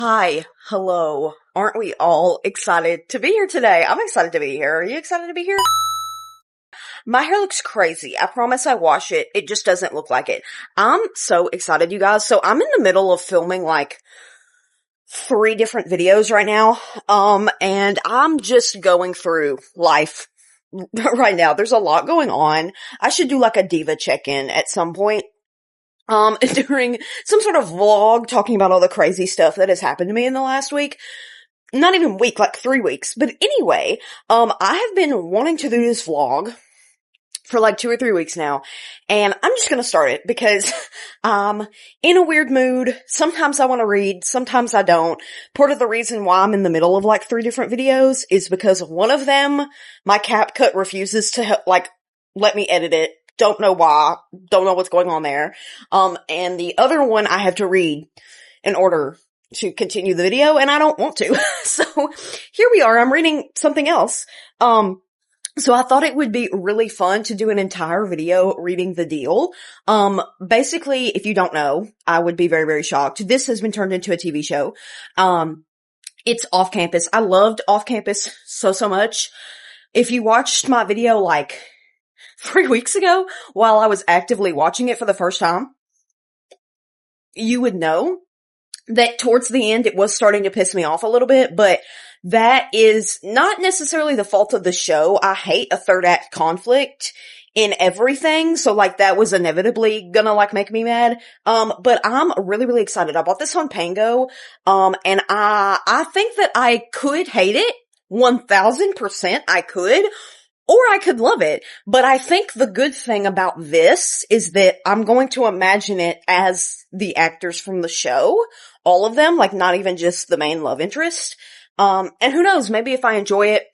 Hi, hello. Aren't we all excited to be here today? I'm excited to be here. Are you excited to be here? My hair looks crazy. I promise I wash it. It just doesn't look like it. I'm so excited, you guys. So I'm in the middle of filming like 3 different videos right now. And I'm just going through life right now. There's a lot going on. I should do like a diva check-in at some point. During some sort of vlog talking about all the crazy stuff that has happened to me in the last week. Not even week, like 3 weeks. But anyway, I have been wanting to do this vlog for like 2 or 3 weeks now, and I'm just gonna start it because I'm in a weird mood. Sometimes I want to read, sometimes I don't. Part of the reason why I'm in the middle of like 3 different videos is because one of them, my CapCut refuses to let me edit it. Don't know why. Don't know what's going on there. And the other one I have to read in order to continue the video, and I don't want to. So here we are. I'm reading something else. So I thought it would be really fun to do an entire video reading The Deal. Basically, if you don't know, I would be very, very shocked. This has been turned into a TV show. It's Off Campus. I loved Off Campus so much. If you watched my video like 3 weeks ago while I was actively watching it for the first time, you would know that towards the end it was starting to piss me off a little bit, but that is not necessarily the fault of the show. I hate a third act conflict in everything, so like that was inevitably gonna like make me mad. But I'm really, really excited. I bought this on Pango, and I think that I could hate it. 1000% I could. Or I could love it. But I think the good thing about this is that I'm going to imagine it as the actors from the show. All of them, like not even just the main love interest. And who knows, maybe if I enjoy it,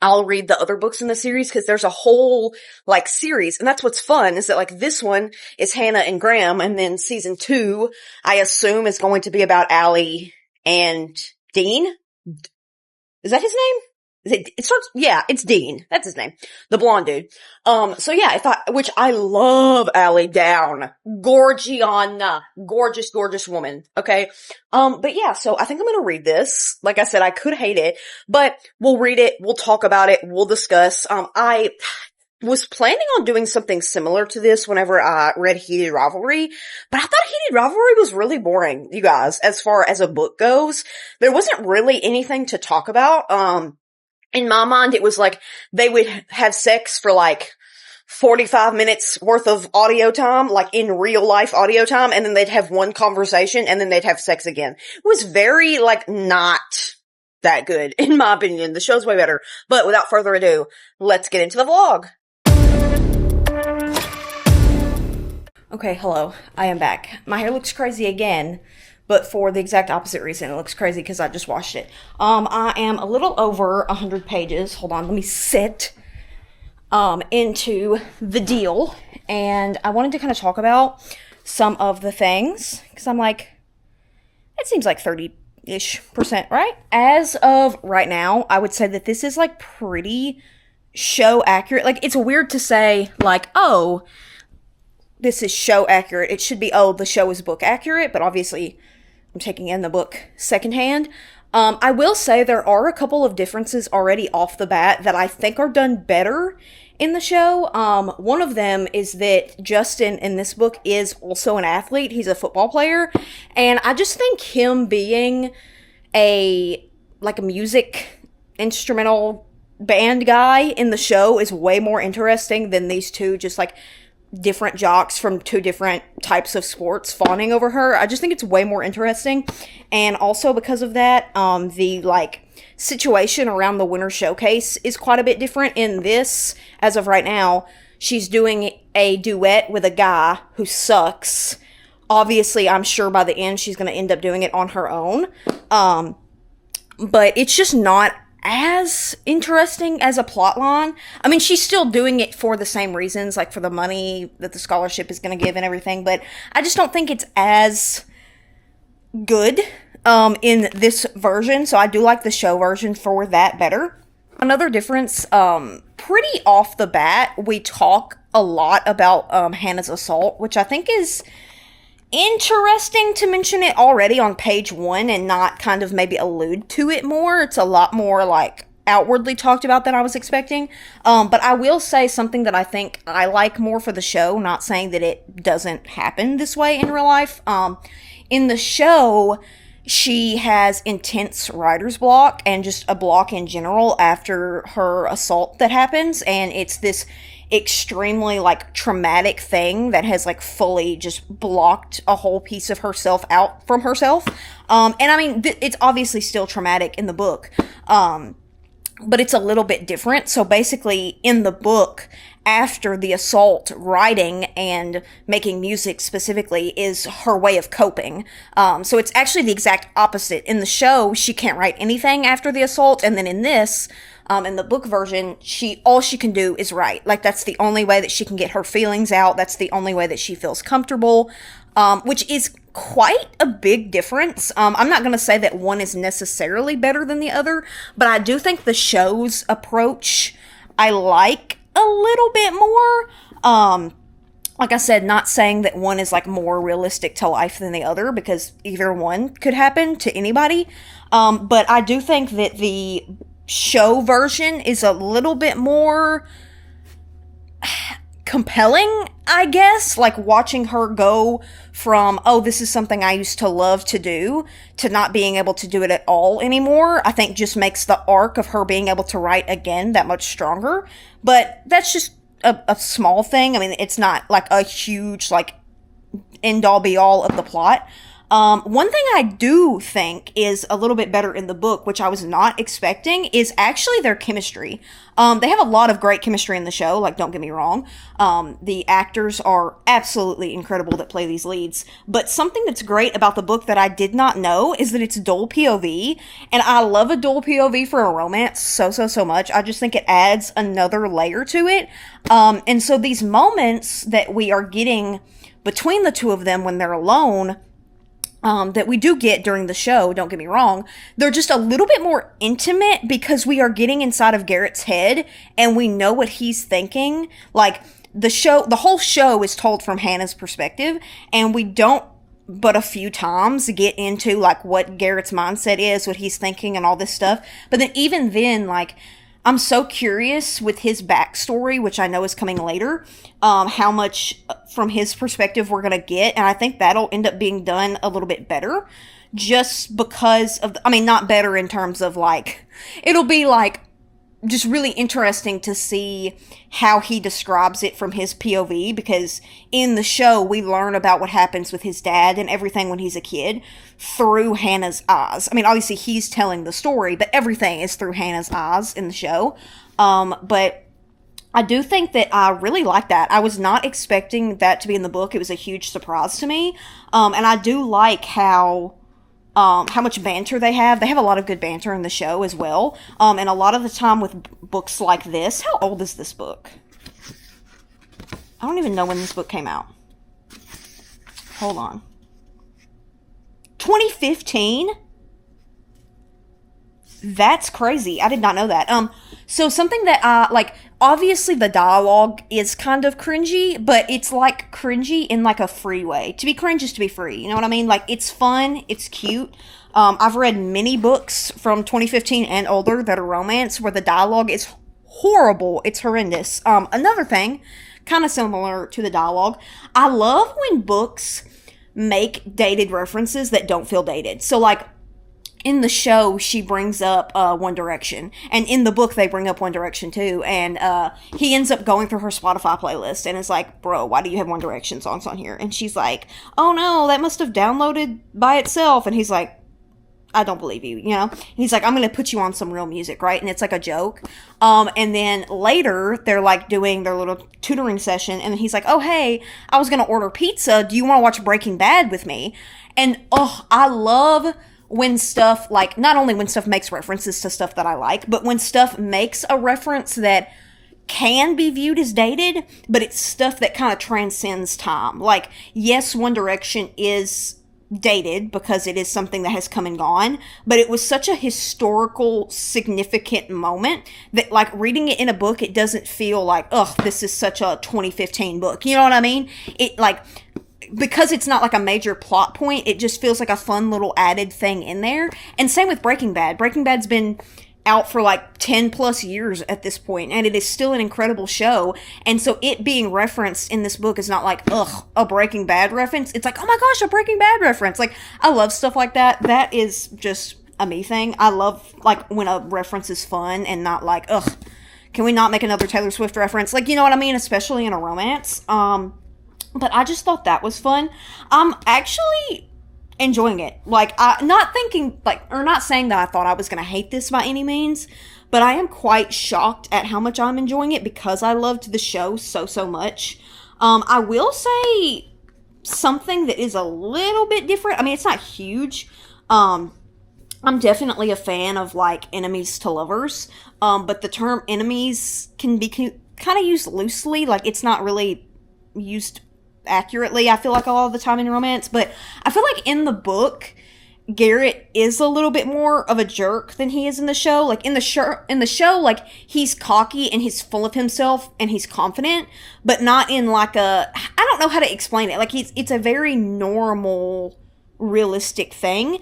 I'll read the other books in the series, because there's a whole, like, series. And that's what's fun, is that, like, this one is Hannah and Graham, and then season 2, I assume, is going to be about Allie and Dean? Is that his name? It's Dean. That's his name. The blonde dude. So yeah, which I love Allie Down. Gorgiana. Gorgeous, gorgeous woman. Okay. But yeah, so I think I'm gonna read this. Like I said, I could hate it, but we'll read it, we'll talk about it, we'll discuss. I was planning on doing something similar to this whenever I read Heated Rivalry, but I thought Heated Rivalry was really boring, you guys, as far as a book goes. There wasn't really anything to talk about. In my mind, it was like they would have sex for like 45 minutes worth of audio time, like in real life audio time, and then they'd have one conversation, and then they'd have sex again. It was very, like, not that good, in my opinion. The show's way better. But without further ado, let's get into the vlog. Okay, hello. I am back. My hair looks crazy again, but for the exact opposite reason. It looks crazy because I just washed it. I am a little over 100 pages. Hold on, let me sit into The Deal. And I wanted to kind of talk about some of the things, because I'm like, it seems like 30-ish%, right? As of right now, I would say that this is like pretty show accurate. Like, it's weird to say, like, oh, this is show accurate. It should be, oh, the show is book accurate, but obviously I'm taking in the book secondhand. I will say there are a couple of differences already off the bat that I think are done better in the show. One of them is that Justin in this book is also an athlete. He's a football player. And I just think him being a music instrumental band guy in the show is way more interesting than these two just like different jocks from 2 different types of sports fawning over her. I just think it's way more interesting. And also because of that, the like situation around the winter showcase is quite a bit different in this. As of right now, she's doing a duet with a guy who sucks. Obviously, I'm sure by the end she's going to end up doing it on her own. But it's just not as interesting as a plot line. I mean, she's still doing it for the same reasons, like for the money that the scholarship is going to give and everything, but I just don't think it's as good in this version, so I do like the show version for that better. Another difference, pretty off the bat, we talk a lot about Hannah's assault, which I think is interesting to mention it already on page 1 and not kind of maybe allude to it more. It's a lot more like outwardly talked about than I was expecting. But I will say something that I think I like more for the show, not saying that it doesn't happen this way in real life. In the show, she has intense writer's block and just a block in general after her assault that happens, and it's this extremely like traumatic thing that has like fully just blocked a whole piece of herself out from herself. And I mean, it's obviously still traumatic in the book, but it's a little bit different. So basically, in the book, after the assault, writing and making music specifically is her way of coping. So it's actually the exact opposite. In the show, she can't write anything after the assault, and then in this, in the book version, all she can do is write. Like, that's the only way that she can get her feelings out. That's the only way that she feels comfortable, which is quite a big difference. I'm not going to say that one is necessarily better than the other, but I do think the show's approach I like a little bit more. Like I said, not saying that one is like more realistic to life than the other, because either one could happen to anybody. But I do think that the show version is a little bit more compelling, I guess. Like, watching her go from, oh, this is something I used to love to do, to not being able to do it at all anymore, I think just makes the arc of her being able to write again that much stronger. But that's just a small thing. I mean, it's not like a huge, like, end-all be-all of the plot. One thing I do think is a little bit better in the book, which I was not expecting, is actually their chemistry. They have a lot of great chemistry in the show, like, don't get me wrong. The actors are absolutely incredible that play these leads. But something that's great about the book that I did not know is that it's dual POV, and I love a dual POV for a romance so much. I just think it adds another layer to it. And so these moments that we are getting between the two of them when they're alone, that we do get during the show, don't get me wrong, they're just a little bit more intimate because we are getting inside of Garrett's head and we know what he's thinking. Like, the whole show is told from Hannah's perspective, and we don't but a few times get into like what Garrett's mindset is, what he's thinking and all this stuff. But then even then, like, I'm so curious with his backstory, which I know is coming later, how much from his perspective we're going to get. And I think that'll end up being done a little bit better, just because of, I mean, not better in terms of like, it'll be like just really interesting to see how he describes it from his POV, because in the show we learn about what happens with his dad and everything when he's a kid through Hannah's eyes. I mean, obviously he's telling the story, but everything is through Hannah's eyes in the show. But I do think that I really like that. I was not expecting that to be in the book. It was a huge surprise to me. And I do like how much banter they have. They have a lot of good banter in the show as well. And a lot of the time with books like this, how old is this book? I don't even know when this book came out. Hold on. 2015? That's crazy. I did not know that. So something that like, obviously the dialogue is kind of cringy, but it's like cringy in like a free way. To be cringe is to be free. You know what I mean? Like, it's fun. It's cute. I've read many books from 2015 and older that are romance where the dialogue is horrible. It's horrendous. Another thing, kind of similar to the dialogue, I love when books make dated references that don't feel dated. So like, in the show, she brings up One Direction, and in the book, they bring up One Direction too, and he ends up going through her Spotify playlist, and is like, bro, why do you have One Direction songs on here? And she's like, oh no, that must have downloaded by itself, and he's like, I don't believe you, you know? And he's like, I'm gonna put you on some real music, right? And it's like a joke. And then later, they're like doing their little tutoring session, and he's like, oh hey, I was gonna order pizza, do you wanna watch Breaking Bad with me? And, oh, I love when stuff, like, not only when stuff makes references to stuff that I like, but when stuff makes a reference that can be viewed as dated, but it's stuff that kind of transcends time. Like, yes, One Direction is dated because it is something that has come and gone, but it was such a historical, significant moment that, like, reading it in a book, it doesn't feel like, ugh, this is such a 2015 book. You know what I mean? It, like, because it's not like a major plot point, it just feels like a fun little added thing in there. And same with Breaking Bad. Breaking Bad's been out for like 10 plus years at this point, and it is still an incredible show. And so it being referenced in this book is not like, ugh, a Breaking Bad reference. It's like, oh my gosh, a Breaking Bad reference. Like, I love stuff like that. That is just a me thing. I love, like, when a reference is fun and not like, ugh, can we not make another Taylor Swift reference? Like, you know what I mean? Especially in a romance. But I just thought that was fun. I'm actually enjoying it. Like, not thinking, like, or not saying that I thought I was going to hate this by any means, but I am quite shocked at how much I'm enjoying it because I loved the show so much. I will say something that is a little bit different. I mean, it's not huge. I'm definitely a fan of, like, enemies to lovers, but the term enemies can be kind of used loosely. Like, it's not really used accurately, I feel like, a lot of the time in romance, but I feel like in the book, Garrett is a little bit more of a jerk than he is in the show. Like, in the show, like, he's cocky and he's full of himself and he's confident, but not in like I don't know how to explain it. Like, it's a very normal, realistic thing.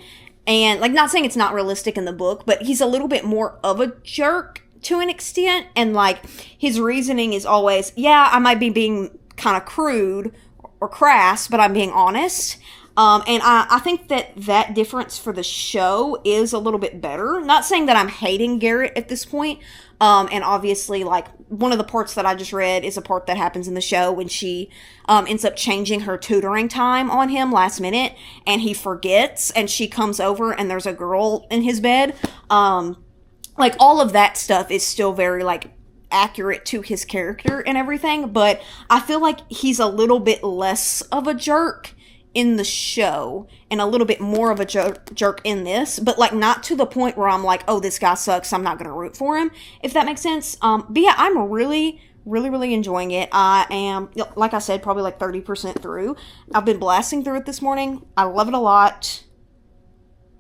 And, like, not saying it's not realistic in the book, but he's a little bit more of a jerk to an extent. And, like, his reasoning is always, yeah, I might be being kind of crude or crass, but I'm being honest. And I think that difference for the show is a little bit better. Not saying that I'm hating Garrett at this point. And obviously, like, one of the parts that I just read is a part that happens in the show when she ends up changing her tutoring time on him last minute, and he forgets, and she comes over and there's a girl in his bed. Like, all of that stuff is still very, like, accurate to his character and everything, but I feel like he's a little bit less of a jerk in the show and a little bit more of a jerk in this, but, like, not to the point where I'm like, oh, this guy sucks, I'm not gonna root for him, if that makes sense. But yeah, I'm really enjoying it. I am, like I said, probably like 30% through. I've been blasting through it this morning. I love it a lot.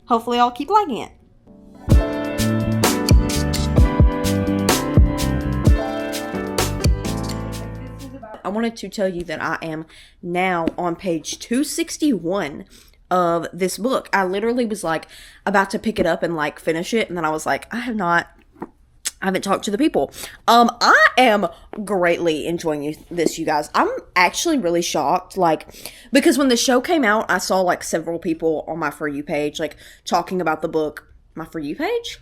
Hopefully I'll keep liking it. I wanted to tell you that I am now on page 261 of this book. I literally was, like, about to pick it up and, like, finish it, and then I was like, I haven't talked to the people. I am greatly enjoying this, you guys. I'm actually really shocked, like, because when the show came out, I saw, like, several people on my For You page, like, talking about the book. My For You page?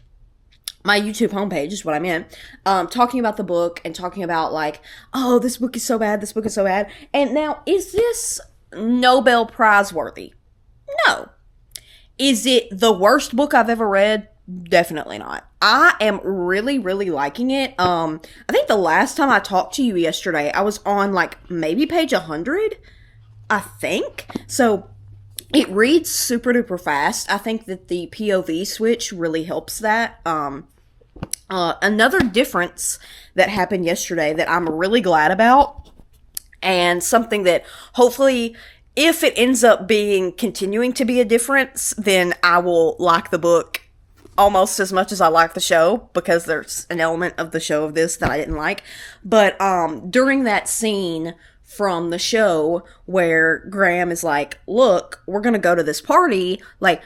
My YouTube homepage is what I meant, talking about the book and talking about, like, oh, this book is so bad, this book is so bad. And now, is this Nobel Prize worthy? No. Is it the worst book I've ever read? Definitely not. I am really liking it. I think the last time I talked to you yesterday, I was on, like, maybe page 100, I think. So it reads super duper fast. I think that the POV switch really helps that. Another difference that happened yesterday that I'm really glad about, and something that hopefully, if it ends up continuing to be a difference, then I will like the book almost as much as I like the show, because there's an element of the show of this that I didn't like. But during that scene from the show where Graham is like, look, we're gonna go to this party, like,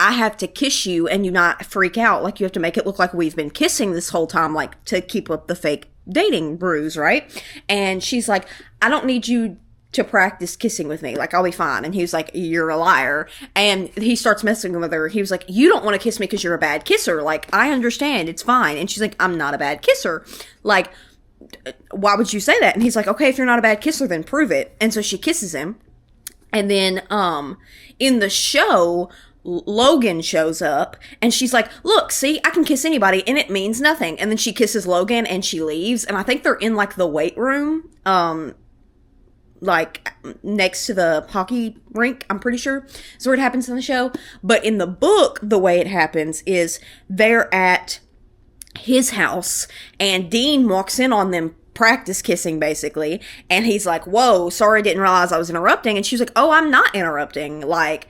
I have to kiss you and you not freak out, like, you have to make it look like we've been kissing this whole time, like, to keep up the fake dating bruise, right? And she's like, I don't need you to practice kissing with me, like, I'll be fine. And he was like, you're a liar. And he starts messing with her. He was like, you don't want to kiss me because you're a bad kisser, like, I understand, it's fine. And she's like, I'm not a bad kisser, like, why would you say that? And he's like, okay, if you're not a bad kisser, then prove it. And so she kisses him. And then, in the show, Logan shows up, and she's like, look, see, I can kiss anybody, and it means nothing. And then she kisses Logan, and she leaves, and I think they're in, like, the weight room, like, next to the hockey rink, I'm pretty sure, is where it happens in the show. But in the book, the way it happens is they're at his house, and Dean walks in on them practice kissing, basically, and he's like, whoa, sorry, didn't realize I was interrupting. And she's like, oh, I'm not interrupting, like,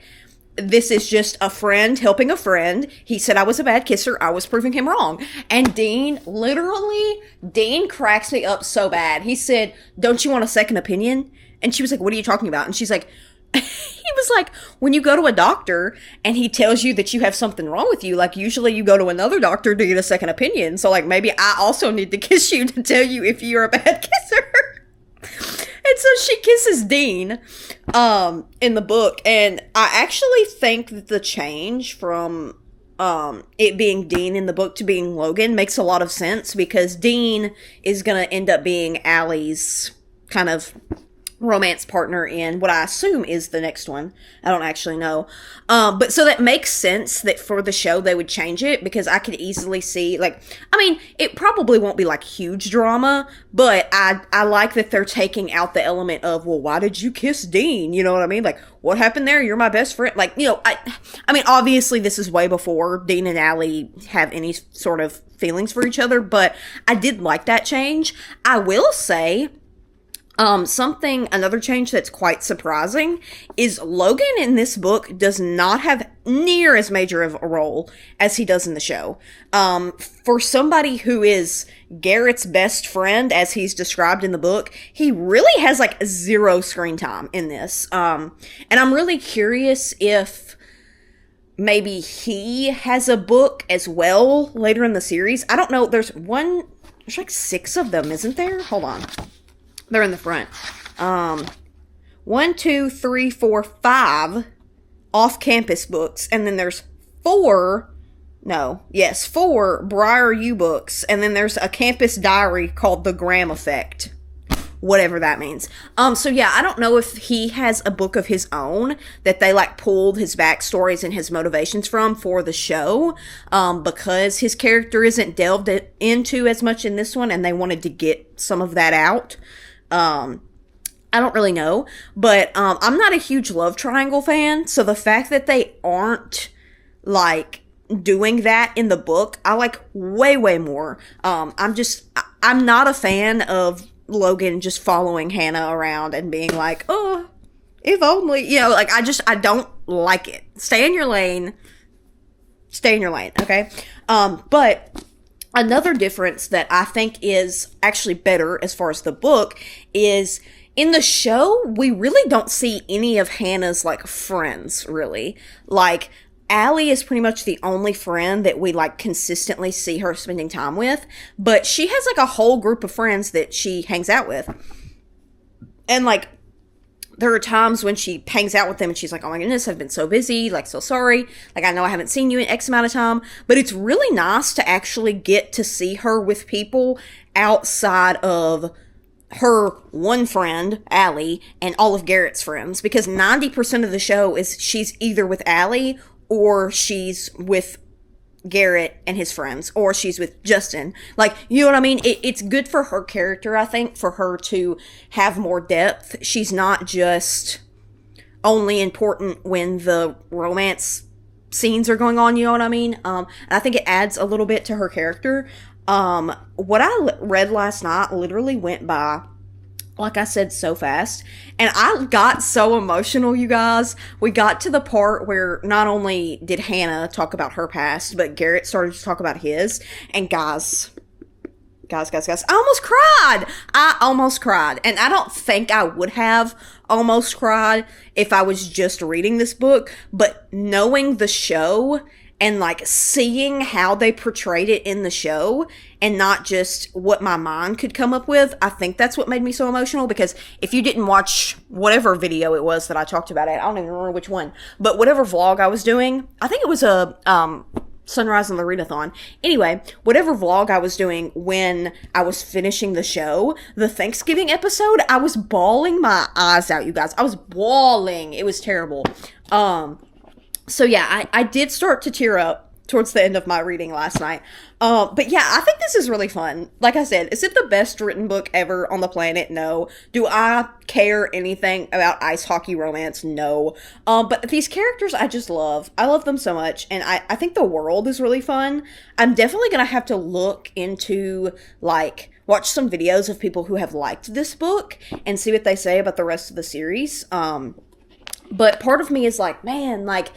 this is just a friend helping a friend. He said I was a bad kisser, I was proving him wrong. And Dean cracks me up so bad. He said, don't you want a second opinion? And she was like, what are you talking about? And she's like, He was like, when you go to a doctor and he tells you that you have something wrong with you, like usually you go to another doctor to get a second opinion. So like maybe I also need to kiss you to tell you if you're a bad kisser. And so she kisses Dean in the book, and I actually think that the change from it being Dean in the book to being Logan makes a lot of sense, because Dean is going to end up being Allie's kind of romance partner in what I assume is the next one. I don't actually know. But so that makes sense that for the show they would change it, because I could easily see, like, I mean, it probably won't be like huge drama, but I like that they're taking out the element of, well, why did you kiss Dean? You know what I mean? Like, what happened there? You're my best friend. Like, you know, I mean, obviously this is way before Dean and Allie have any sort of feelings for each other, but I did like that change. I will say, another change that's quite surprising is Logan in this book does not have near as major of a role as he does in the show. For somebody who is Garrett's best friend, as he's described in the book, he really has like 0 screen time in this. And I'm really curious if maybe he has a book as well later in the series. I don't know. There's like 6 of them, isn't there? Hold on. They're in the front. 1, 2, 3, 4, 5 off-campus books, and then there's 4 Briar U books, and then there's a campus diary called The Graham Effect. Whatever that means. So yeah, I don't know if he has a book of his own that they like pulled his backstories and his motivations from for the show, because his character isn't delved into as much in this one, and they wanted to get some of that out. I don't really know, but I'm not a huge love triangle fan, so the fact that they aren't like doing that in the book, I like way more. I'm not a fan of Logan just following Hannah around and being like, oh, if only, you know, like I don't like it. Stay in your lane, okay? But another difference that I think is actually better as far as the book is, in the show, we really don't see any of Hannah's, like, friends, really. Like, Allie is pretty much the only friend that we, like, consistently see her spending time with, but she has, like, a whole group of friends that she hangs out with. And, like, there are times when she hangs out with them and she's like, oh my goodness, I've been so busy, like, so sorry. Like, I know I haven't seen you in X amount of time, but it's really nice to actually get to see her with people outside of her one friend, Allie, and all of Garrett's friends, because 90% of the show is she's either with Allie or she's with Garrett and his friends, or she's with Justin. Like, you know what I mean? It's good for her character, I think, for her to have more depth. She's not just only important when the romance scenes are going on, you know what I mean? I think it adds a little bit to her character. What I read last night literally went by, like I said, so fast. And I got so emotional, you guys. We got to the part where not only did Hannah talk about her past, but Garrett started to talk about his. And guys, I almost cried. And I don't think I would have almost cried if I was just reading this book. But knowing the show and, like, seeing how they portrayed it in the show and not just what my mind could come up with, I think that's what made me so emotional. Because if you didn't watch whatever video it was that I talked about it, I don't even remember which one, but whatever vlog I was doing, I think it was a Sunrise on the Readathon. Anyway, whatever vlog I was doing when I was finishing the show, the Thanksgiving episode, I was bawling my eyes out, you guys. I was bawling. It was terrible. So yeah, I did start to tear up towards the end of my reading last night. But yeah, I think this is really fun. Like I said, is it the best written book ever on the planet? No. Do I care anything about ice hockey romance? No. But these characters I just love. I love them so much. And I think the world is really fun. I'm definitely going to have to look into, like, watch some videos of people who have liked this book and see what they say about the rest of the series. But part of me is like, man, like,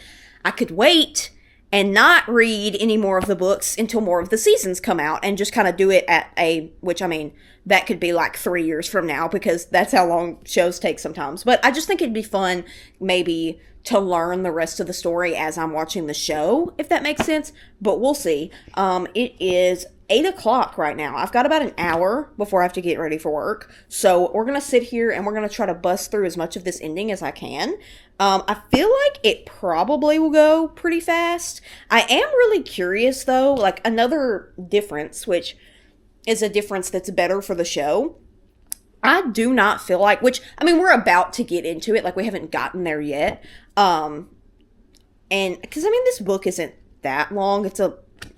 I could wait and not read any more of the books until more of the seasons come out and just kind of do it which I mean, that could be like 3 years from now because that's how long shows take sometimes. But I just think it'd be fun maybe to learn the rest of the story as I'm watching the show, if that makes sense. But we'll see. It is 8 o'clock right now. I've got about an hour before I have to get ready for work. So we're going to sit here and we're going to try to bust through as much of this ending as I can. I feel like it probably will go pretty fast. I am really curious though, like another difference, which is a difference that's better for the show. I do not feel like, which, I mean, we're about to get into it, like we haven't gotten there yet. And, cause I mean, this book isn't that long. It's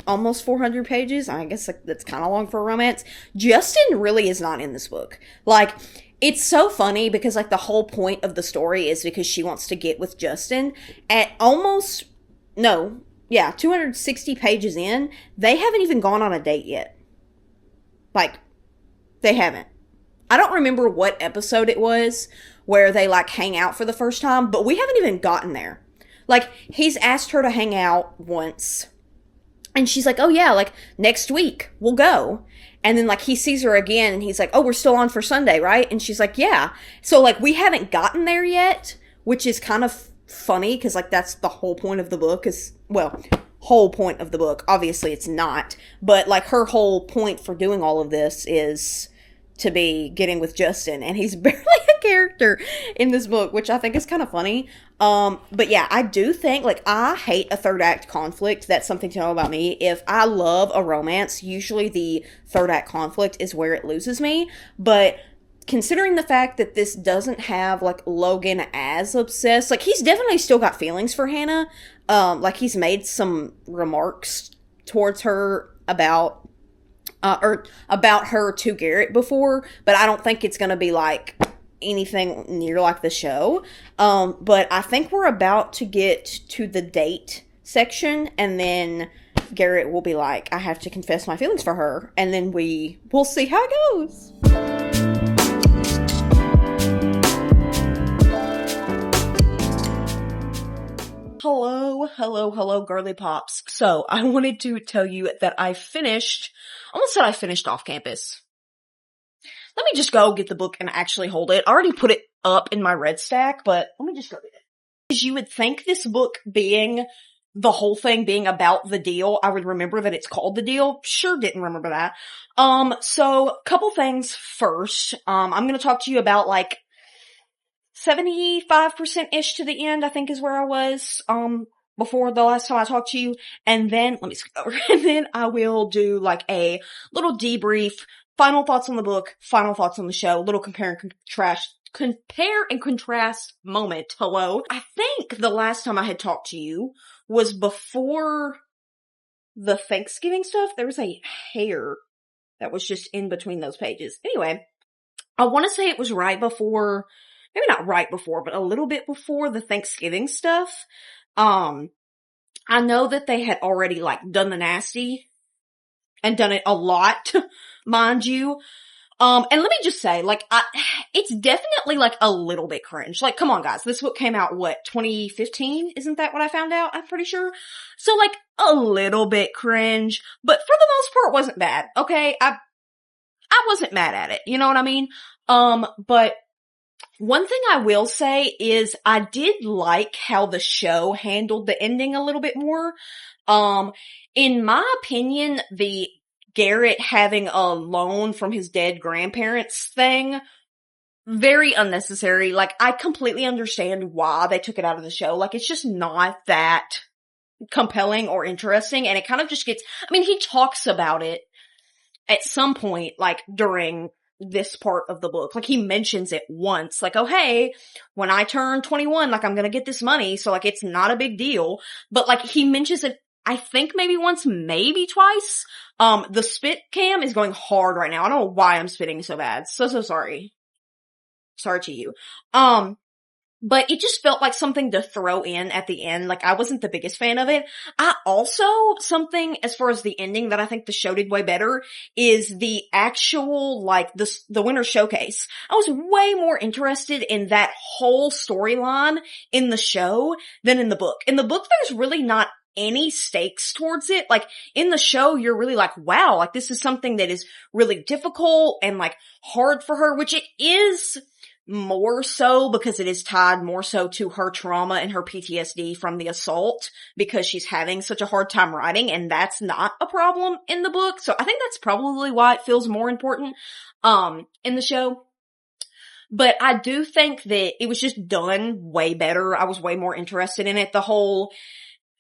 almost 400 pages. I guess like, that's kind of long for a romance. Justin really is not in this book. Like, it's so funny because like the whole point of the story is because she wants to get with Justin at 260 pages in. They haven't even gone on a date yet. Like, they haven't. I don't remember what episode it was where they like hang out for the first time, but we haven't even gotten there. Like, he's asked her to hang out once, and she's like, oh yeah, like next week we'll go. And then like he sees her again and he's like, oh, we're still on for Sunday, right? And she's like, yeah. So like we haven't gotten there yet, which is kind of funny because like that's the whole point of the book whole point of the book. Obviously it's not, but like her whole point for doing all of this is to be getting with Justin, and he's barely a character in this book, which I think is kind of funny. But yeah, I do think, like, I hate a third act conflict. That's something to know about me. If I love a romance, usually the third act conflict is where it loses me. But considering the fact that this doesn't have, like, Logan as obsessed, like, he's definitely still got feelings for Hannah. Like, he's made some remarks towards her about her to Garrett before, but I don't think it's going to be like anything near like the show. But I think we're about to get to the date section, and then Garrett will be like, I have to confess my feelings for her, and then we'll see how it goes. Hello, girly pops. So, I wanted to tell you that I finished Off Campus. Let me just go get the book and actually hold it. I already put it up in my red stack, but let me just go get it. Because you would think this book the whole thing being about the deal, I would remember that it's called The Deal. Sure didn't remember that. So, couple things first. I'm gonna talk to you about like 75%-ish to the end, I think is where I was, before the last time I talked to you. And then, let me skip over. And then I will do like a little debrief, final thoughts on the book, final thoughts on the show, little compare and contrast moment. Hello. I think the last time I had talked to you was before the Thanksgiving stuff. There was a hair that was just in between those pages. Anyway, I want to say it was right before, maybe not right before, but a little bit before the Thanksgiving stuff. I know that they had already like done the nasty and done it a lot, mind you. And let me just say, like, it's definitely like a little bit cringe. Like, come on guys, this book came out, 2015? Isn't that what I found out? I'm pretty sure. So like, a little bit cringe, but for the most part, it wasn't bad. Okay. I wasn't mad at it. You know what I mean? But one thing I will say is I did like how the show handled the ending a little bit more. In my opinion, the Garrett having a loan from his dead grandparents thing, very unnecessary. Like, I completely understand why they took it out of the show. Like, it's just not that compelling or interesting, and it kind of just gets, I mean, he talks about it at some point, like, during this part of the book. Like, he mentions it once, like, oh hey, when I turn 21, like, I'm gonna get this money, so like, it's not a big deal. But like, he mentions it, I think maybe once, maybe twice. The spit cam is going hard right now. I don't know why I'm spitting so bad. So sorry. Sorry to you. But it just felt like something to throw in at the end. Like, I wasn't the biggest fan of it. Something as far as the ending that I think the show did way better is the actual, like, the winter showcase. I was way more interested in that whole storyline in the show than in the book. In the book, there's really not any stakes towards it. Like, in the show, you're really like, wow, like, this is something that is really difficult and, like, hard for her, which it is more so because it is tied more so to her trauma and her PTSD from the assault, because she's having such a hard time writing, and that's not a problem in the book. So I think that's probably why it feels more important, in the show. But I do think that it was just done way better. I was way more interested in it.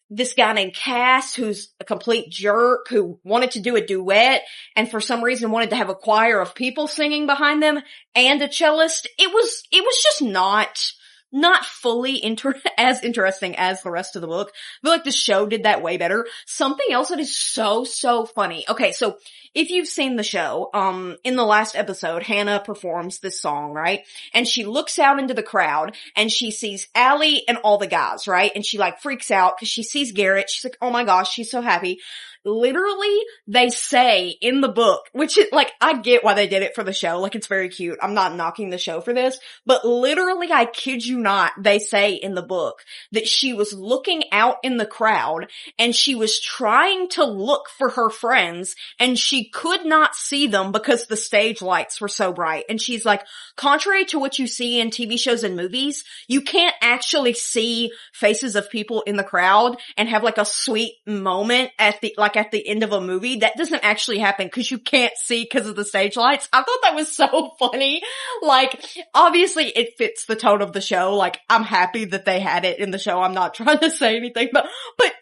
This guy named Cass, who's a complete jerk, who wanted to do a duet, and for some reason wanted to have a choir of people singing behind them, and a cellist. It was just not fully as interesting as the rest of the book. I feel like the show did that way better. Something else that is so funny. Okay, so if you've seen the show, in the last episode, Hannah performs this song, right? And she looks out into the crowd and she sees Allie and all the guys, right? And she like freaks out because she sees Garrett. She's like, oh my gosh, she's so happy. Literally, they say in the book, which is like, I get why they did it for the show. Like, it's very cute. I'm not knocking the show for this, but literally, I kid you not, they say in the book that she was looking out in the crowd and she was trying to look for her friends and she could not see them because the stage lights were so bright. And she's like, contrary to what you see in TV shows and movies, you can't actually see faces of people in the crowd and have like a sweet moment at the end of a movie. That doesn't actually happen because you can't see because of the stage lights. I thought that was so funny. Like, obviously it fits the tone of the show. Like, I'm happy that they had it in the show. I'm not trying to say anything, but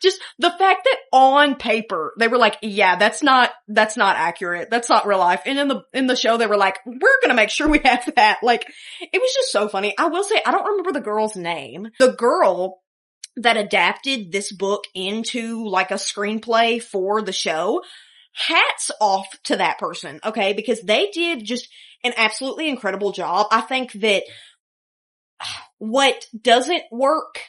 just the fact that on paper, they were like, yeah, that's not accurate. That's not real life. And in the show, they were like, we're gonna make sure we have that. Like, it was just so funny. I will say, I don't remember the girl's name. The girl that adapted this book into like a screenplay for the show, hats off to that person, okay? Because they did just an absolutely incredible job. I think that what doesn't work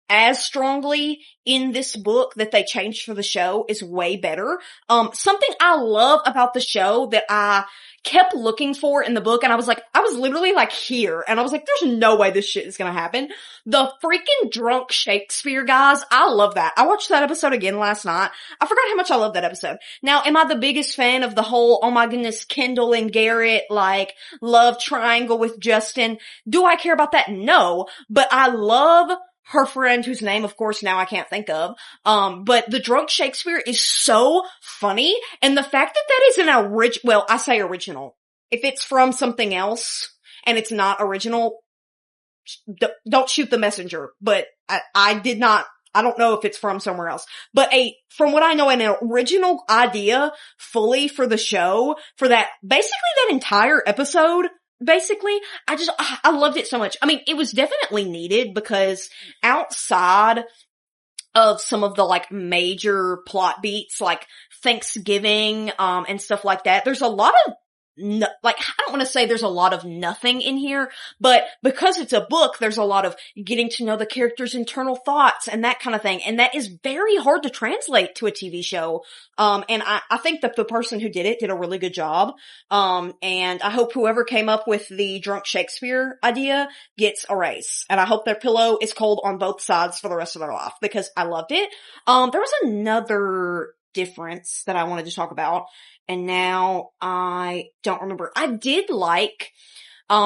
as strongly in this book that they changed for the show is way better. Something I love about the show that I kept looking for in the book, and I was literally like here, and I was like, there's no way this shit is gonna happen. The freaking drunk Shakespeare guys, I love that. I watched that episode again last night. I forgot how much I love that episode. Now, am I the biggest fan of the whole, oh my goodness, Kendall and Garrett, like, love triangle with Justin? Do I care about that? No, but I love her friend, whose name, of course, now I can't think of. But the drunk Shakespeare is so funny. And the fact that that is well, I say original. If it's from something else and it's not original, don't shoot the messenger. But I don't know if it's from somewhere else. But from what I know, an original idea fully for the show, for basically that entire episode. Basically, I loved it so much. I mean, it was definitely needed because outside of some of the like major plot beats, like Thanksgiving, and stuff like that, there's a lot of I don't want to say there's a lot of nothing in here, but because it's a book, there's a lot of getting to know the character's internal thoughts and that kind of thing. And that is very hard to translate to a TV show. And I think that the person who did it did a really good job. And I hope whoever came up with the drunk Shakespeare idea gets a raise. And I hope their pillow is cold on both sides for the rest of their life because I loved it. There was another difference that I wanted to talk about, and now I don't remember. I did like,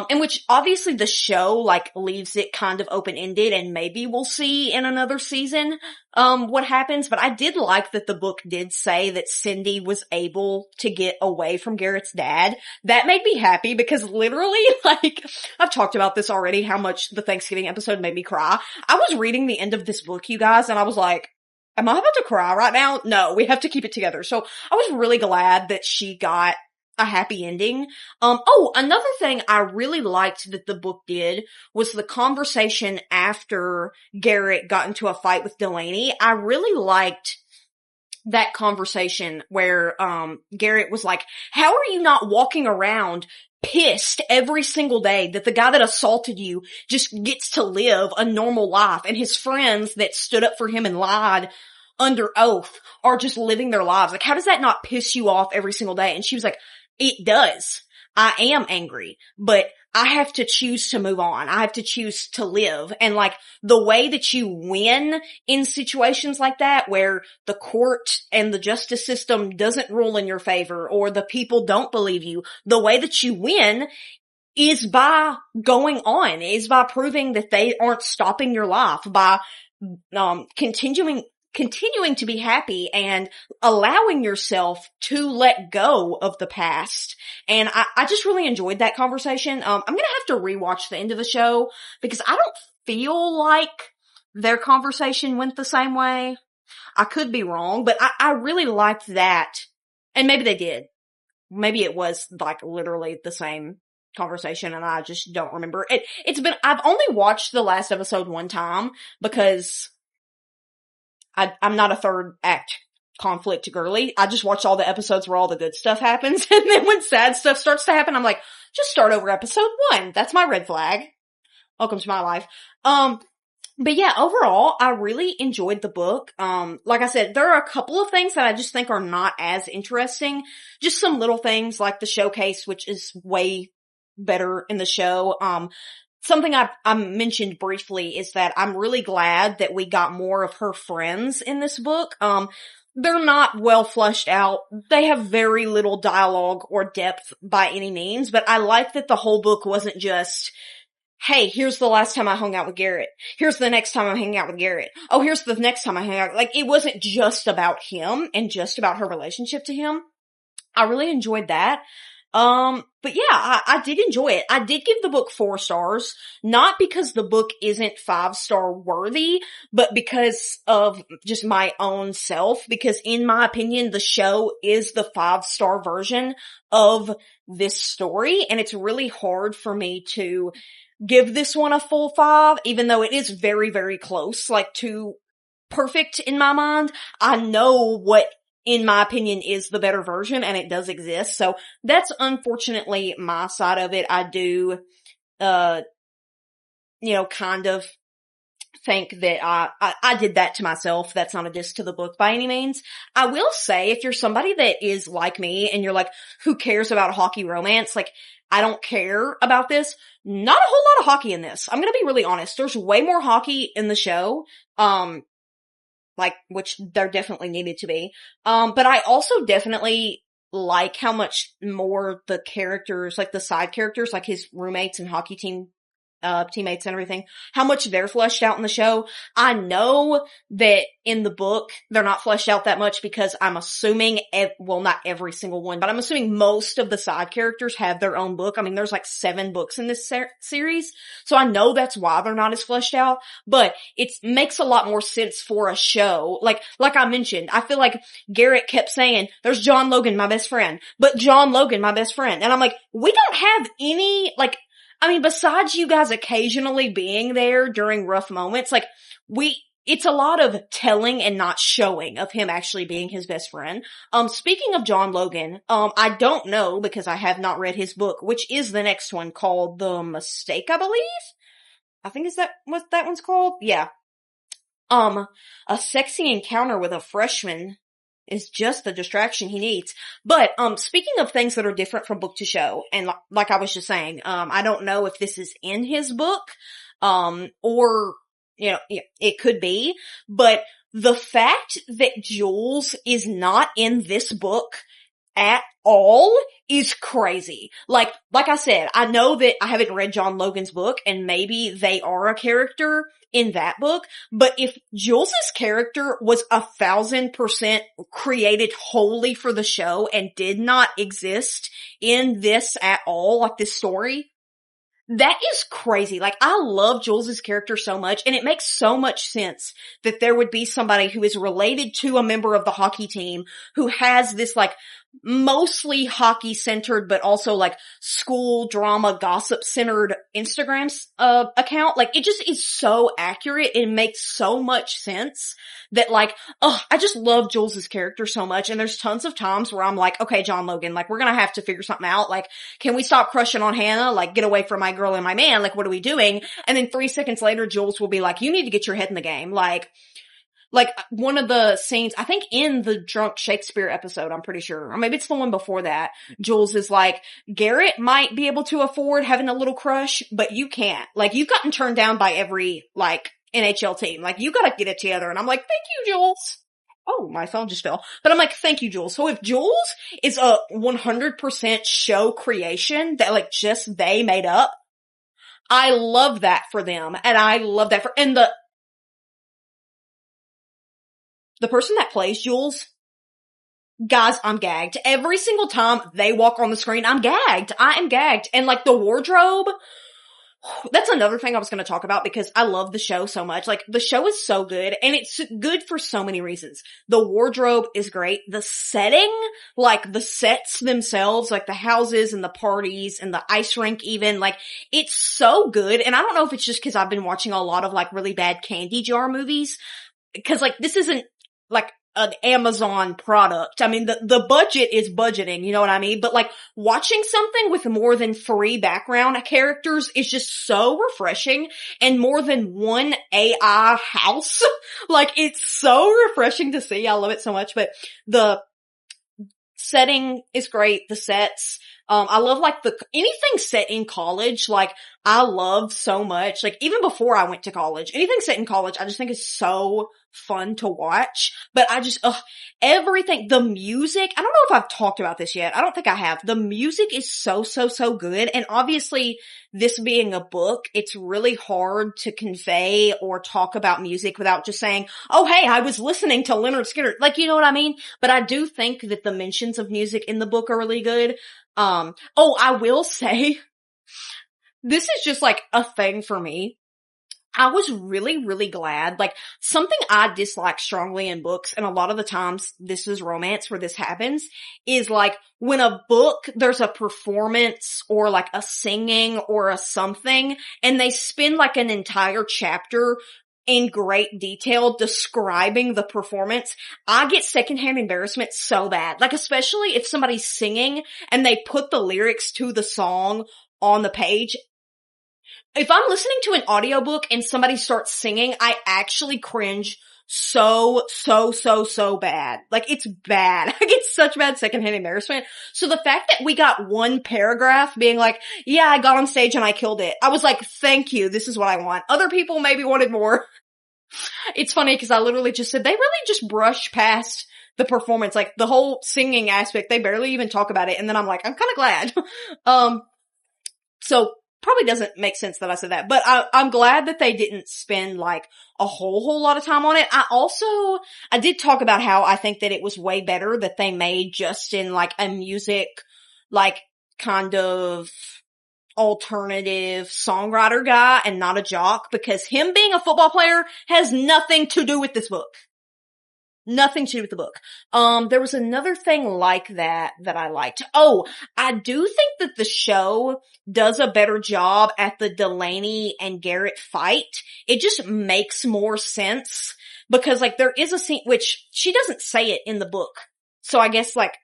in which obviously the show like leaves it kind of open-ended, and maybe we'll see in another season, what happens, but I did like that the book did say that Cindy was able to get away from Garrett's dad. That made me happy because literally, like, I've talked about this already, how much the Thanksgiving episode made me cry. I was reading the end of this book, you guys, and I was like, am I about to cry right now? No, we have to keep it together. So I was really glad that she got a happy ending. Another thing I really liked that the book did was the conversation after Garrett got into a fight with Delaney. I really liked that conversation where, Garrett was like, how are you not walking around pissed every single day that the guy that assaulted you just gets to live a normal life, and his friends that stood up for him and lied under oath are just living their lives? Like, how does that not piss you off every single day? And she was like, it does. I am angry, but I have to choose to move on. I have to choose to live. And like the way that you win in situations like that, where the court and the justice system doesn't rule in your favor or the people don't believe you, the way that you win is by going on, is by proving that they aren't stopping your life, by continuing to be happy and allowing yourself to let go of the past. And I just really enjoyed that conversation. I'm gonna have to rewatch the end of the show because I don't feel like their conversation went the same way. I could be wrong, but I really liked that. And maybe they did. Maybe it was like literally the same conversation and I just don't remember. I've only watched the last episode one time because I'm not a third act conflict girly. I just watch all the episodes where all the good stuff happens. And then when sad stuff starts to happen, I'm like, just start over episode 1. That's my red flag. Welcome to my life. But yeah, overall, I really enjoyed the book. Like I said, there are a couple of things that I just think are not as interesting. Just some little things like the showcase, which is way better in the show. Something I mentioned briefly is that I'm really glad that we got more of her friends in this book. They're not well fleshed out. They have very little dialogue or depth by any means, but I like that the whole book wasn't just, hey, here's the last time I hung out with Garrett. Here's the next time I'm hanging out with Garrett. Oh, here's the next time I hang out. Like, it wasn't just about him and just about her relationship to him. I really enjoyed that. But yeah, I did enjoy it. I did give the book 4 stars, not because the book isn't 5-star worthy, but because of just my own self, because in my opinion, the show is the 5-star version of this story, and it's really hard for me to give this one a full 5, even though it is very, very close, like to perfect in my mind. I know what in my opinion is the better version and it does exist. So that's unfortunately my side of it. I do, kind of think that I did that to myself. That's not a diss to the book by any means. I will say if you're somebody that is like me and you're like, who cares about hockey romance? Like, I don't care about this. Not a whole lot of hockey in this. I'm gonna be really honest. There's way more hockey in the show. Which there definitely needed to be. But I also definitely like how much more the characters, like the side characters, like his roommates and hockey teammates and everything, how much they're fleshed out in the show. I know that in the book, they're not fleshed out that much because I'm assuming, not every single one, but I'm assuming most of the side characters have their own book. I mean, there's like 7 books in this series, so I know that's why they're not as fleshed out, but it makes a lot more sense for a show. Like I mentioned, I feel like Garrett kept saying, there's John Logan, my best friend, but John Logan, my best friend. And I'm like, we don't have any, besides you guys occasionally being there during rough moments, it's a lot of telling and not showing of him actually being his best friend. Speaking of John Logan, I don't know because I have not read his book, which is the next one called The Mistake, I believe? I think is that what that one's called? Yeah. A sexy encounter with a freshman is just the distraction he needs. But, speaking of things that are different from book to show, and like I was just saying, I don't know if this is in his book, or, it could be, but the fact that Jules is not in this book at all is crazy. Like I said, I know that I haven't read John Logan's book and maybe they are a character in that book, but if Jules's character was 1,000% created wholly for the show and did not exist in this at all, like this story, that is crazy. Like, I love Jules's character so much, and it makes so much sense that there would be somebody who is related to a member of the hockey team who has this, mostly hockey centered, but also, school drama gossip centered Instagram, account. It just is so accurate. It makes so much sense that, I just love Jules's character so much, and there's tons of times where I'm like, okay, John Logan, we're gonna have to figure something out. Can we stop crushing on Hannah? Get away from my girl and my man. What are we doing? And then 3 seconds later, Jules will be like, you need to get your head in the game. Like, one of the scenes, I think in the Drunk Shakespeare episode, I'm pretty sure, or maybe it's the one before that, Jules is like, Garrett might be able to afford having a little crush, but you can't. Like, you've gotten turned down by every, like, NHL team. Like, you gotta get it together. And I'm like, thank you, Jules. Oh, my phone just fell. But I'm like, thank you, Jules. So if Jules is a 100% show creation that, like, just they made up, I love that for them. And I love that and the person that plays Jules, guys, I'm gagged. Every single time they walk on the screen, I'm gagged. I am gagged. And like the wardrobe, that's another thing I was going to talk about because I love the show so much. Like, the show is so good, and it's good for so many reasons. The wardrobe is great. The setting, like the sets themselves, like the houses and the parties and the ice rink even, like, it's so good. And I don't know if it's just because I've been watching a lot of like really bad candy jar movies, because like this isn't like an Amazon product. I mean, the budget is budgeting, you know what I mean? But like, watching something with more than 3 background characters is just so refreshing, and more than one AI house. Like, it's so refreshing to see. I love it so much. But the setting is great. The sets. I love like anything set in college, like I love so much. Like, even before I went to college, anything set in college, I just think is so fun to watch. But I just, everything, the music, I don't know if I've talked about this yet. I don't think I have. The music is so, so, so good. And obviously, this being a book, it's really hard to convey or talk about music without just saying, oh, hey, I was listening to Leonard Skinner. Like, you know what I mean? But I do think that the mentions of music in the book are really good. I will say, this is just like a thing for me. I was really, really glad. Like, something I dislike strongly in books, and a lot of the times this is romance where this happens, is like when a book, there's a performance or like a singing or a something, and they spend like an entire chapter in great detail describing the performance. I get secondhand embarrassment so bad. Like, especially if somebody's singing and they put the lyrics to the song on the page. If I'm listening to an audiobook and somebody starts singing, I actually cringe so bad. Like, it's bad. I get such bad secondhand embarrassment. So the fact that we got one paragraph being like, yeah, I got on stage and I killed it, I was like, thank you, this is what I want. Other people maybe wanted more. It's funny because I literally just said, they really just brush past the performance, like the whole singing aspect, they barely even talk about it. And then I'm like, I'm kind of glad. So probably doesn't make sense that I said that, but I'm glad that they didn't spend like a whole lot of time on it. I did talk about how I think that it was way better that they made Justin like a music, like kind of alternative songwriter guy and not a jock, because him being a football player has nothing to do with this book. Nothing to do with the book. There was another thing like that I liked. Oh, I do think that the show does a better job at the Delaney and Garrett fight. It just makes more sense because like there is a scene, which she doesn't say it in the book. So I guess like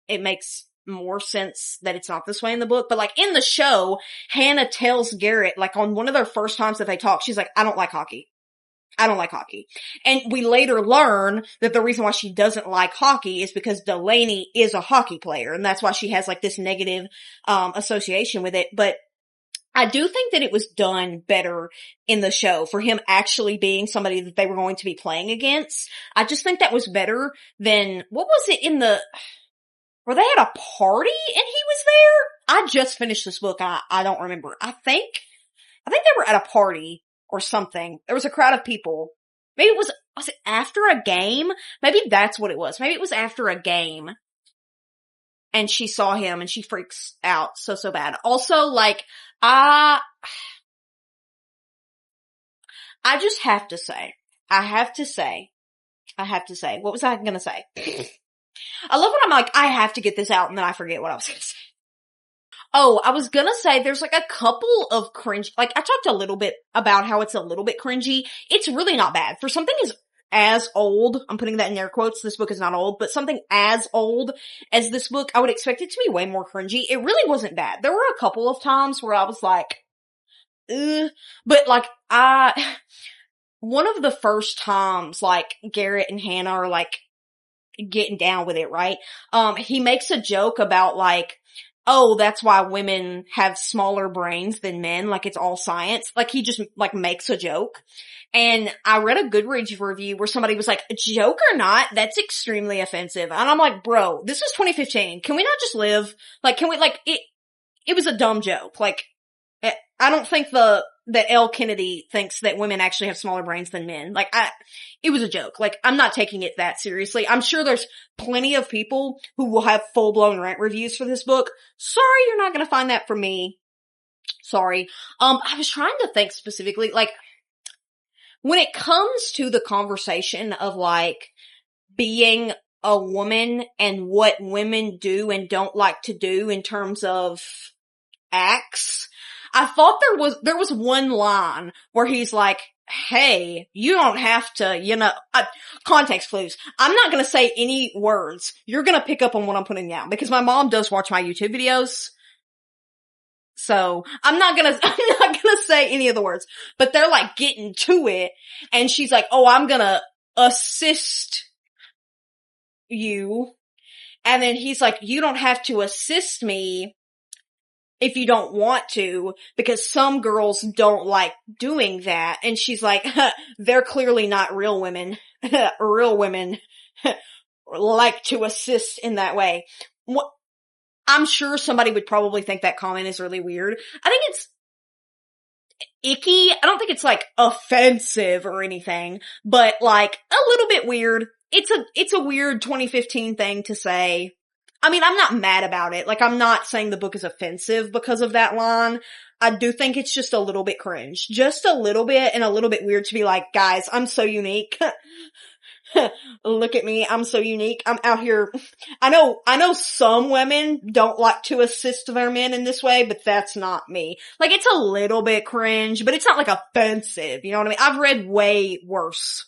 it makes more sense that it's not this way in the book. But like in the show, Hannah tells Garrett, like on one of their first times that they talk, she's like, I don't like hockey. I don't like hockey. And we later learn that the reason why she doesn't like hockey is because Delaney is a hockey player, and that's why she has like this negative association with it. But I do think that it was done better in the show for him actually being somebody that they were going to be playing against. I just think that was better than, what was it where they had a party and he was there? I just finished this book. I don't remember. I think they were at a party or something. There was a crowd of people. Maybe was it after a game? Maybe that's what it was. Maybe it was after a game. And she saw him and she freaks out so bad. Also, like, I just have to say, what was I gonna say? I love when I'm like, I have to get this out and then I forget what I was gonna say. Oh, I was gonna say there's like a couple of cringe, like I talked a little bit about how it's a little bit cringy. It's really not bad. For something as old, I'm putting that in air quotes, this book is not old, but something as old as this book, I would expect it to be way more cringy. It really wasn't bad. There were a couple of times where I was like, ugh, but like one of the first times, like, Garrett and Hannah are, like, getting down with it, right? He makes a joke about, like, oh, that's why women have smaller brains than men, like it's all science. Like he just, like, makes a joke. And I read a Goodreads review where somebody was like, joke or not, that's extremely offensive. And I'm like, bro, this is 2015. Can we not just live? Like, can we, like, it was a dumb joke. Like, I don't think that L. Kennedy thinks that women actually have smaller brains than men. Like, it was a joke. Like, I'm not taking it that seriously. I'm sure there's plenty of people who will have full-blown rant reviews for this book. Sorry, you're not gonna find that from me. Sorry. I was trying to think specifically, like, when it comes to the conversation of, like, being a woman and what women do and don't like to do in terms of acts, I thought there was one line where he's like, hey, you don't have to, you know, context clues. I'm not gonna say any words. You're gonna pick up on what I'm putting down because my mom does watch my YouTube videos. So I'm not gonna say any of the words, but they're like getting to it and she's like, oh, I'm gonna assist you. And then he's like, you don't have to assist me if you don't want to, because some girls don't like doing that. And she's like, they're clearly not real women. Real women like to assist in that way. I'm sure somebody would probably think that comment is really weird. I think it's icky. I don't think it's like offensive or anything, but like a little bit weird. It's a weird 2015 thing to say. I mean, I'm not mad about it. Like, I'm not saying the book is offensive because of that line. I do think it's just a little bit cringe. Just a little bit and a little bit weird to be like, guys, I'm so unique. Look at me. I'm so unique. I'm out here. I know some women don't like to assist their men in this way, but that's not me. Like, it's a little bit cringe, but it's not like offensive. You know what I mean? I've read way worse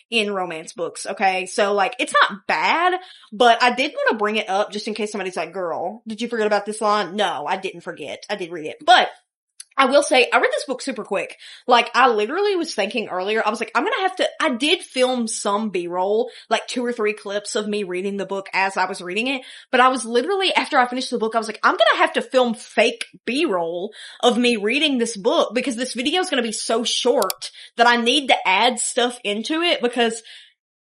in romance books, okay? So, like, it's not bad, but I did want to bring it up just in case somebody's like, girl, did you forget about this line? No, I didn't forget. I did read it. But I will say, I read this book super quick. Like, I literally was thinking earlier, I was like, I did film some B-roll, like 2 or 3 clips of me reading the book as I was reading it, but I was literally, after I finished the book, I was like, I'm gonna have to film fake B-roll of me reading this book, because this video is gonna be so short that I need to add stuff into it, because,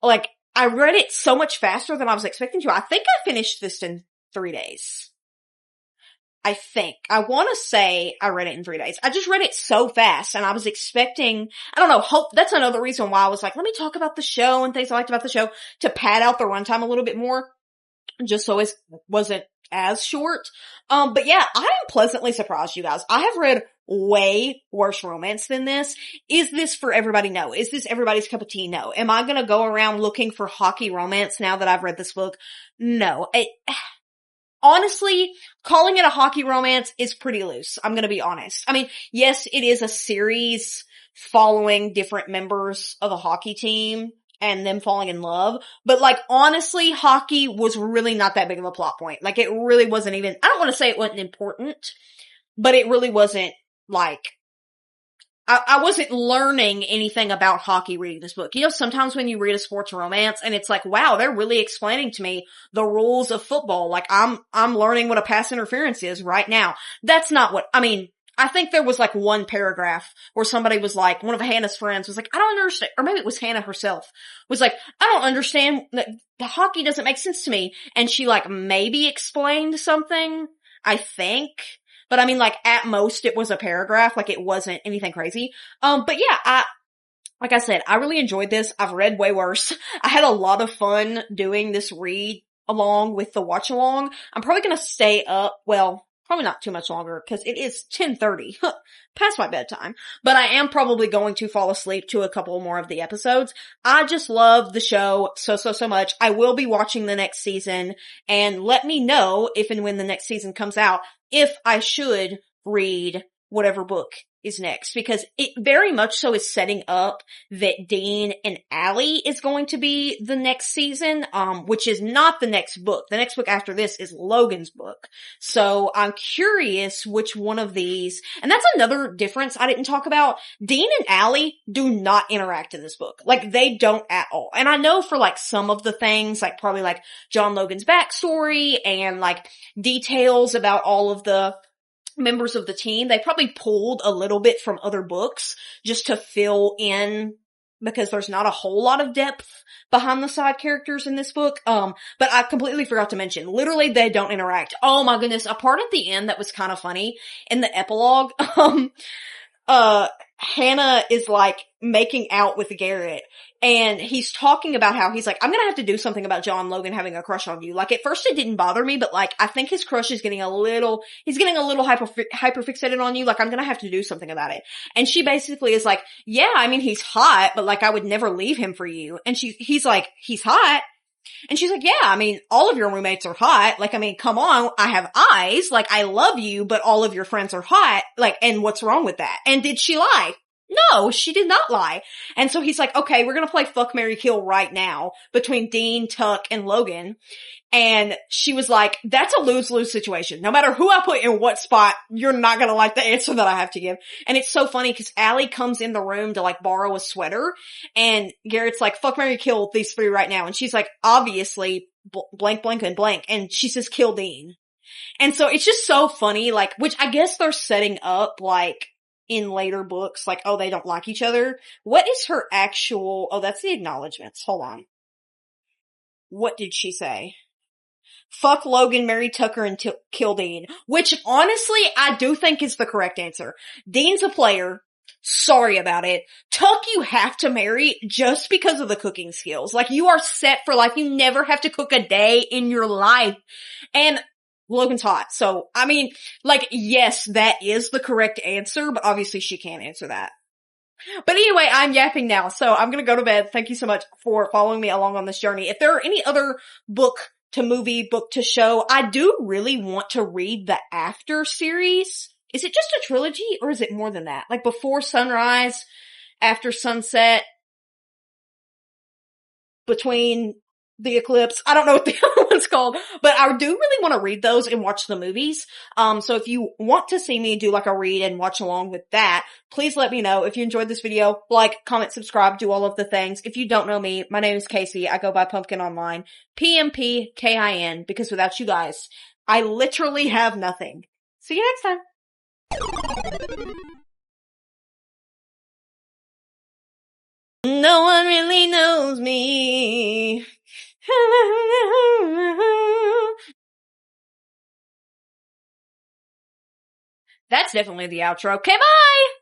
like, I read it so much faster than I was expecting to. I think I finished this in 3 days. I think. I want to say I read it in 3 days. I just read it so fast and I was expecting, I don't know, that's another reason why I was like, let me talk about the show and things I liked about the show to pad out the runtime a little bit more, just so it wasn't as short. But yeah, I am pleasantly surprised, you guys. I have read way worse romance than this. Is this for everybody? No. Is this everybody's cup of tea? No. Am I gonna go around looking for hockey romance now that I've read this book? No. Honestly, calling it a hockey romance is pretty loose. I'm gonna be honest. I mean, yes, it is a series following different members of a hockey team and them falling in love, but like, honestly, hockey was really not that big of a plot point. Like, it really wasn't even, I don't want to say it wasn't important, but it really wasn't, like, I wasn't learning anything about hockey reading this book. You know, sometimes when you read a sports romance and it's like, wow, they're really explaining to me the rules of football. Like, I'm learning what a pass interference is right now. That's not what, I mean, I think there was like one paragraph where somebody was like, one of Hannah's friends was like, I don't understand, or maybe it was Hannah herself, was like, I don't understand, the hockey doesn't make sense to me. And she like maybe explained something, I think. But I mean, like, at most it was a paragraph, like it wasn't anything crazy. But yeah, like I said, I really enjoyed this. I've read way worse. I had a lot of fun doing this read along with the watch along. I'm probably gonna stay up, well, probably not too much longer, cause it is 10:30, past my bedtime. But I am probably going to fall asleep to a couple more of the episodes. I just love the show so much. I will be watching the next season, and let me know if and when the next season comes out, if I should read whatever book is next, because it very much so is setting up that Dean and Allie is going to be the next season, which is not the next book. The next book after this is Logan's book. So I'm curious which one of these, and that's another difference I didn't talk about. Dean and Allie do not interact in this book. Like, they don't at all. And I know for like some of the things, like probably like John Logan's backstory and like details about all of the members of the team, they probably pulled a little bit from other books just to fill in, because there's not a whole lot of depth behind the side characters in this book. But I completely forgot to mention, literally they don't interact. Oh my goodness, a part at the end that was kind of funny in the epilogue, Hannah is like making out with Garrett, and he's talking about how he's like, I'm gonna have to do something about John Logan having a crush on you. Like, at first it didn't bother me, but like, I think his crush is getting he's getting a little hyper fixated on you. Like, I'm gonna have to do something about it. And she basically is like, yeah, I mean, he's hot, but like, I would never leave him for you. And he's like, he's hot? And she's like, yeah, I mean, all of your roommates are hot. Like, I mean, come on, I have eyes. Like, I love you, but all of your friends are hot. Like, and what's wrong with that? And did she lie? No, she did not lie. And so he's like, okay, we're gonna play Fuck, Marry, Kill right now between Dean, Tuck, and Logan. And she was like, that's a lose-lose situation. No matter who I put in what spot, you're not gonna like the answer that I have to give. And it's so funny because Allie comes in the room to like borrow a sweater, and Garrett's like, fuck, marry, kill these three right now. And she's like, obviously, blank, blank, and blank. And she says, kill Dean. And so it's just so funny, like, which I guess they're setting up, like, in later books, like, oh, they don't like each other. What is her actual, oh, that's the acknowledgements. Hold on. What did she say? Fuck Logan, marry Tucker, and kill Dean. Which, honestly, I do think is the correct answer. Dean's a player. Sorry about it. Tuck you have to marry just because of the cooking skills. Like, you are set for life. You never have to cook a day in your life. And Logan's hot. So, I mean, like, yes, that is the correct answer, but obviously she can't answer that. But anyway, I'm yapping now, so I'm gonna go to bed. Thank you so much for following me along on this journey. If there are any other book to movie, book to show, I do really want to read the After series. Is it just a trilogy, or is it more than that? Like, Before Sunrise, After Sunset, Between the Eclipse. I don't know what the other one's called, but I do really want to read those and watch the movies. So if you want to see me do like a read and watch along with that, please let me know. If you enjoyed this video, like, comment, subscribe, do all of the things. If you don't know me, my name is Casey. I go by Pumpkin online. PMPKIN, because without you guys, I literally have nothing. See you next time. No one really knows me. That's definitely the outro. Okay, bye!